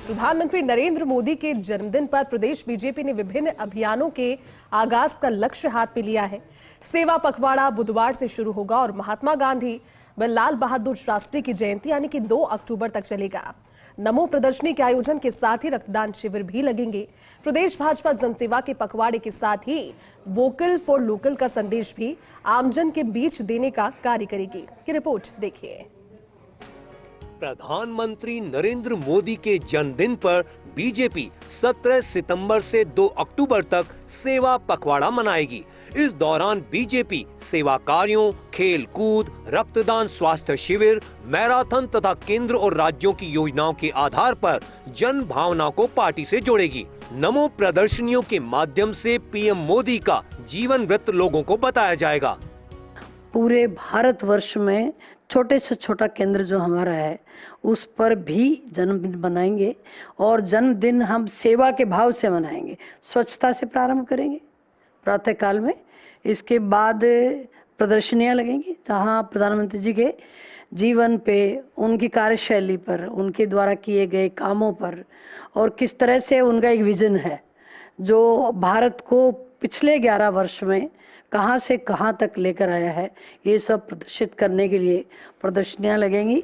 प्रधानमंत्री नरेंद्र मोदी के जन्मदिन पर प्रदेश बीजेपी ने विभिन्न अभियानों के आगाज का लक्ष्य हाथ में लिया है। सेवा पखवाड़ा बुधवार से शुरू होगा और महात्मा गांधी व लाल बहादुर शास्त्री की जयंती यानी कि 2 अक्टूबर तक चलेगा। नमो प्रदर्शनी के आयोजन के साथ ही रक्तदान शिविर भी लगेंगे। प्रदेश भाजपा जनसेवा के पखवाड़े के साथ ही वोकल फॉर लोकल का संदेश भी आमजन के बीच देने का कार्य करेगी। ये रिपोर्ट देखिए। प्रधानमंत्री नरेंद्र मोदी के जन्मदिन पर बीजेपी 17 सितंबर से 2 अक्टूबर तक सेवा पखवाड़ा मनाएगी। इस दौरान बीजेपी सेवा कार्यों, खेल कूद, रक्तदान, स्वास्थ्य शिविर, मैराथन तथा केंद्र और राज्यों की योजनाओं के आधार पर जन भावना को पार्टी से जोड़ेगी। नमो प्रदर्शनियों के माध्यम से पीएम मोदी का जीवन वृत्त लोगों को बताया जाएगा। पूरे भारतवर्ष में छोटे से छोटा केंद्र जो हमारा है उस पर भी जन्मदिन मनाएंगे और जन्मदिन हम सेवा के भाव से मनाएंगे। स्वच्छता से प्रारंभ करेंगे प्रातः काल में, इसके बाद प्रदर्शनियां लगेंगी जहां प्रधानमंत्री जी के जीवन पे, उनकी कार्यशैली पर, उनके द्वारा किए गए कामों पर और किस तरह से उनका एक विजन है जो भारत को पिछले 11 वर्ष में कहां से कहां तक लेकर आया है, ये सब प्रदर्शित करने के लिए प्रदर्शनियां लगेंगी।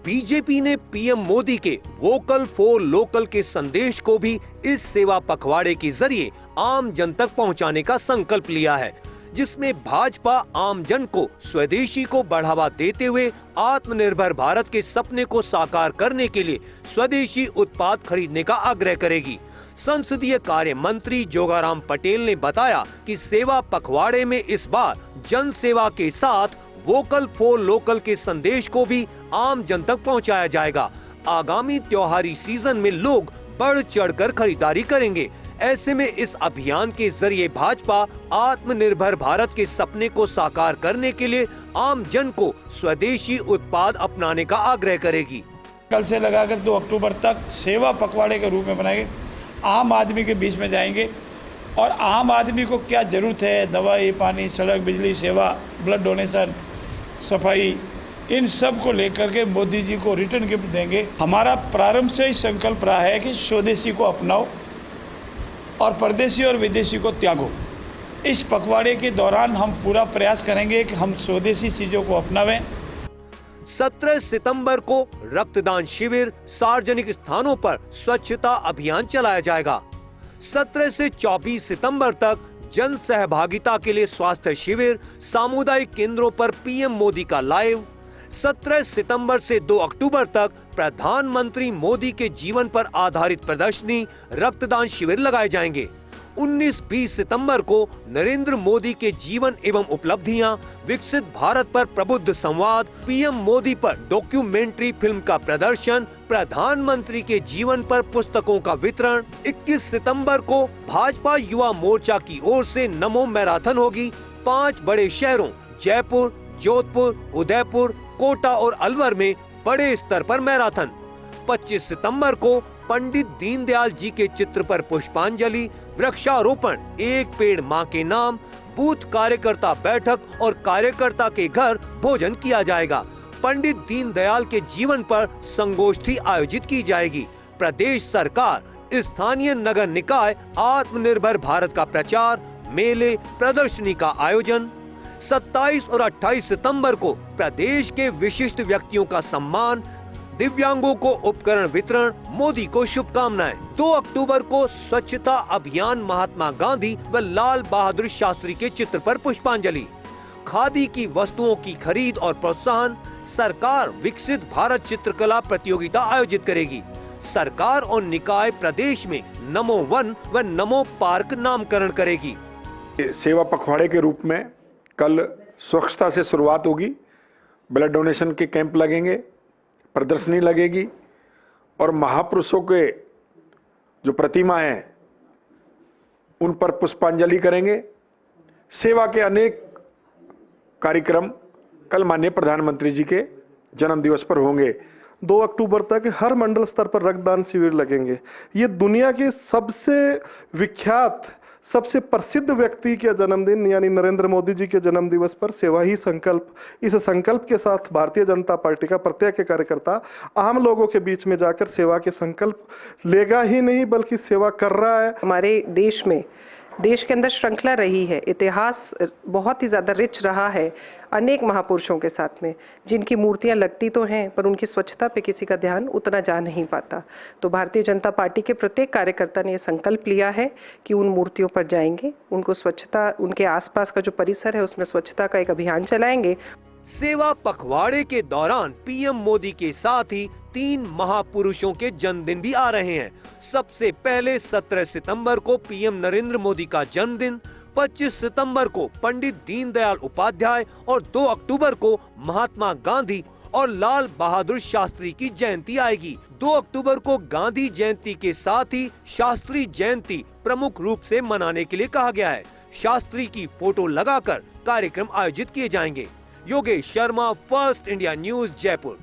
बीजेपी ने पीएम मोदी के वोकल फॉर लोकल के संदेश को भी इस सेवा पखवाड़े के जरिए आम जन तक पहुंचाने का संकल्प लिया है, जिसमें भाजपा आम जन को स्वदेशी को बढ़ावा देते हुए आत्मनिर्भर भारत के सपने को साकार करने के लिए स्वदेशी उत्पाद खरीदने का आग्रह करेगी। संसदीय कार्य मंत्री जोगाराम पटेल ने बताया कि सेवा पखवाड़े में इस बार जन सेवा के साथ वोकल फॉर लोकल के संदेश को भी आम जन तक पहुंचाया जाएगा। आगामी त्योहारी सीजन में लोग बढ़ चढ़कर खरीदारी करेंगे। ऐसे में इस अभियान के जरिए भाजपा आत्मनिर्भर भारत के सपने को साकार करने के लिए आम जन को स्वदेशी उत्पाद अपनाने का आग्रह करेगी। कल से लगाकर 2 अक्टूबर तक सेवा पखवाड़े के रूप में बनाएंगे। आम आदमी के बीच में जाएंगे और आम आदमी को क्या जरूरत है, दवाई, पानी, सड़क, बिजली सेवा, ब्लड डोनेशन, सफाई, इन सब को लेकर के मोदी जी को रिटर्न गिफ्ट देंगे। हमारा प्रारंभ से ही संकल्प रहा है कि स्वदेशी को अपनाओ और परदेशी और विदेशी को त्यागो। इस पखवाड़े के दौरान हम पूरा प्रयास करेंगे कि हम स्वदेशी चीजों को अपनावें। 17 सितंबर को रक्तदान शिविर, सार्वजनिक स्थानों पर स्वच्छता अभियान चलाया जाएगा। 17 से 24 सितंबर तक जन सहभागिता के लिए स्वास्थ्य शिविर, सामुदायिक केंद्रों पर पीएम मोदी का लाइव। 17 सितंबर से 2 अक्टूबर तक प्रधानमंत्री मोदी के जीवन पर आधारित प्रदर्शनी, रक्तदान शिविर लगाए जाएंगे। 19-20 सितंबर को नरेंद्र मोदी के जीवन एवं उपलब्धियां, विकसित भारत पर प्रबुद्ध संवाद, पीएम मोदी पर डॉक्यूमेंट्री फिल्म का प्रदर्शन, प्रधानमंत्री के जीवन पर पुस्तकों का वितरण। 21 सितंबर को भाजपा युवा मोर्चा की ओर से नमो मैराथन होगी। 5 बड़े शहरों जयपुर, जोधपुर, उदयपुर, कोटा और अलवर में बड़े स्तर पर मैराथन। 25 सितंबर को पंडित दीनदयाल जी के चित्र पर पुष्पांजलि, वृक्षारोपण, एक पेड़ मां के नाम, बूथ कार्यकर्ता बैठक और कार्यकर्ता के घर भोजन किया जाएगा। पंडित दीनदयाल के जीवन पर संगोष्ठी आयोजित की जाएगी। प्रदेश सरकार, स्थानीय नगर निकाय आत्मनिर्भर भारत का प्रचार, मेले, प्रदर्शनी का आयोजन। 27 और 28 सितंबर को प्रदेश के विशिष्ट व्यक्तियों का सम्मान, दिव्यांगों को उपकरण वितरण, मोदी को शुभकामनाएं। 2 अक्टूबर को स्वच्छता अभियान, महात्मा गांधी व लाल बहादुर शास्त्री के चित्र पर पुष्पांजलि। खादी की वस्तुओं की खरीद और प्रोत्साहन, सरकार विकसित भारत चित्रकला प्रतियोगिता आयोजित करेगी। सरकार और निकाय प्रदेश में नमो वन व नमो पार्क नामकरण करेगी। सेवा पखवाड़े के रूप में कल स्वच्छता से शुरुआत होगी। ब्लड डोनेशन के कैंप लगेंगे, प्रदर्शनी लगेगी और महापुरुषों के जो प्रतिमा हैं उन पर पुष्पांजलि करेंगे। सेवा के अनेक कार्यक्रम कल माननीय प्रधानमंत्री जी के जन्म दिवस पर होंगे। 2 अक्टूबर तक हर मंडल स्तर पर रक्तदान शिविर लगेंगे। ये दुनिया के सबसे विख्यात, सबसे प्रसिद्ध व्यक्ति के जन्मदिन यानी नरेंद्र मोदी जी के जन्म दिवस पर सेवा ही संकल्प, इस संकल्प के साथ भारतीय जनता पार्टी का प्रत्येक कार्यकर्ता आम लोगों के बीच में जाकर सेवा के संकल्प लेगा ही नहीं बल्कि सेवा कर रहा है। हमारे देश के अंदर श्रृंखला रही है, इतिहास बहुत ही ज़्यादा रिच रहा है अनेक महापुरुषों के साथ में, जिनकी मूर्तियां लगती तो हैं पर उनकी स्वच्छता पे किसी का ध्यान उतना जा नहीं पाता। तो भारतीय जनता पार्टी के प्रत्येक कार्यकर्ता ने ये संकल्प लिया है कि उन मूर्तियों पर जाएंगे, उनको स्वच्छता, उनके आसपास का जो परिसर है उसमें स्वच्छता का एक अभियान चलाएंगे। सेवा पखवाड़े के दौरान पीएम मोदी के साथ ही 3 महापुरुषों के जन्मदिन भी आ रहे हैं। सबसे पहले 17 सितंबर को पीएम नरेंद्र मोदी का जन्मदिन, 25 सितंबर को पंडित दीनदयाल उपाध्याय और 2 अक्टूबर को महात्मा गांधी और लाल बहादुर शास्त्री की जयंती आएगी। 2 अक्टूबर को गांधी जयंती के साथ ही शास्त्री जयंती प्रमुख रूप से मनाने के लिए कहा गया है। शास्त्री की फोटो लगाकर कार्यक्रम आयोजित किए जाएंगे। Yogesh Sharma, first India news, Jaipur.